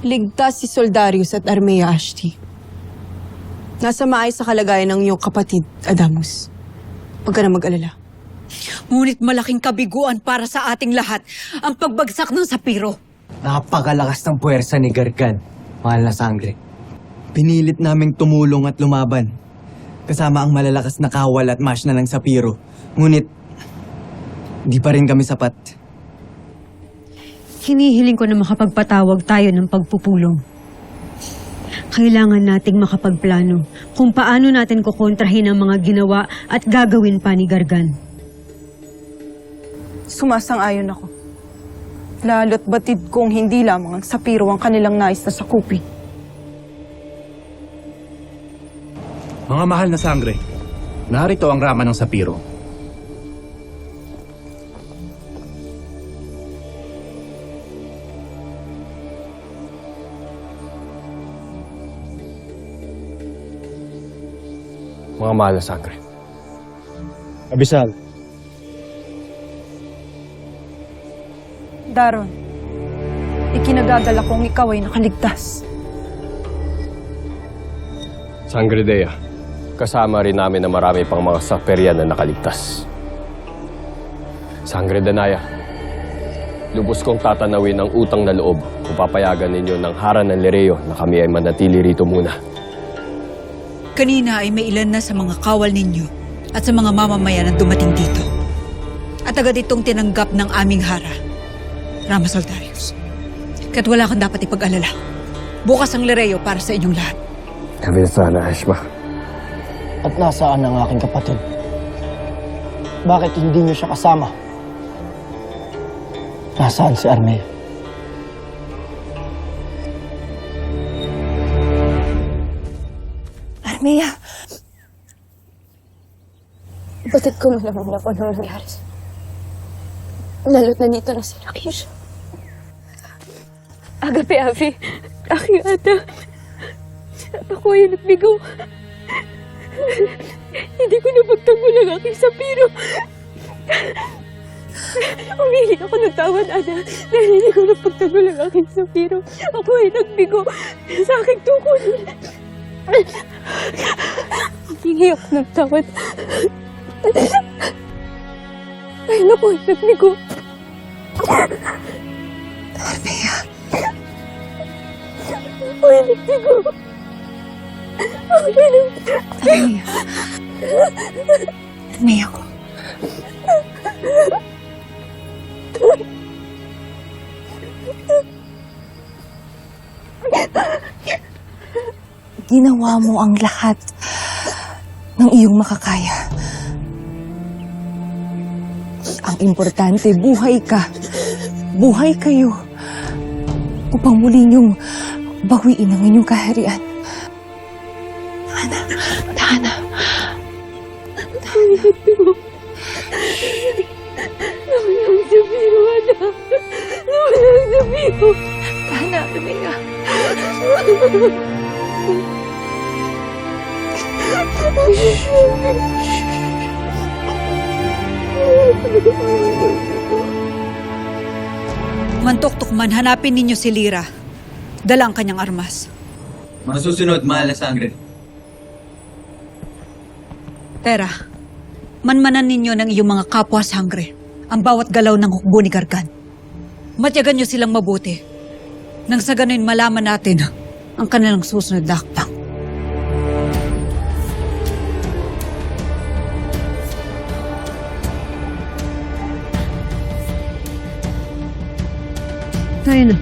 ligtas si Soldarius at Armea Ashti. Nasa maayos sa kalagayan ng iyong kapatid, Adamus. Huwag ka na mag-alala. Ngunit malaking kabiguan para sa ating lahat ang pagbagsak ng Sapiro. Napakalakas ng puwersa ni Gargan, mahal na sangre. Pinilit naming tumulong at lumaban. Kasama ang malalakas na kawal at mash na ng Sapiro. Ngunit, di pa rin kami sapat. Hinihiling ko na makapagpatawag tayo ng pagpupulong. Kailangan nating makapagplano kung paano natin kukontrahin ang mga ginawa at gagawin pa ni Gargan. Sumasang-ayon ako. Lalo't batid kong hindi lamang ang Sapiro ang kanilang nais na sakupin. Mga mahal na sangre, narito ang rama ng Sapiro. Mga mahal na sangre. Abisal, Daron, ikinagagala kong ikaw ay nakaligtas. Sangre Dea, kasama rin namin na marami pang mga Saperian na nakaligtas. Sangre Danaya, lubos kong tatanawin ang utang na loob kung papayagan ninyo ng Hara ng Lereo na kami ay manatili rito muna. Kanina ay may ilan na sa mga kawal ninyo at sa mga mamamayan na dumating dito. At agad itong tinanggap ng aming Hara, Rama Soldarius. Kaya't wala kang dapat ipag-alala. Bukas ang Lereo para sa inyong lahat. Kami sana, Ashma. at nasaan ang aking kapatid? Bakit hindi niyo siya kasama? Nasaan si Armea? Armea! Batid ko malamang na po ano nangyari sa... Lalo't nandito na si Rakesh. Agape, Avi. Aking ata. Ako ay nagbigaw. Hindi ko napagtanggol ang aking sapiro. Humingi ako ng tawad, Ana, dahil hindi ko napagtanggol ang aking sapiro. Ako ay nagbigo sa aking tukol. Humingi ako ng tawad. Dahil ako ay nagbigo. Armea. Ako ay nagbigo. Armea. Armea ko. Ginawa mo ang lahat ng iyong makakaya. Ang importante, buhay ka. Buhay kayo. Upang muli niyong bawiin ang inyong kaharian. Hana. Hana. Nawalang sapiro, Ana. Nawalang sapiro. Hana, Armea. Mantok-tok man, hanapin ninyo si Lyra. Dala ang kanyang armas. Masusunod, mahal na sangre. Tera, manmanan ninyo ng iyong mga kapwa sangre ang bawat galaw ng hukbo ni Gargan. Matyagan nyo silang mabuti. Nang sa ganun malaman natin ang kanilang susunod na hakbang. Tayo na.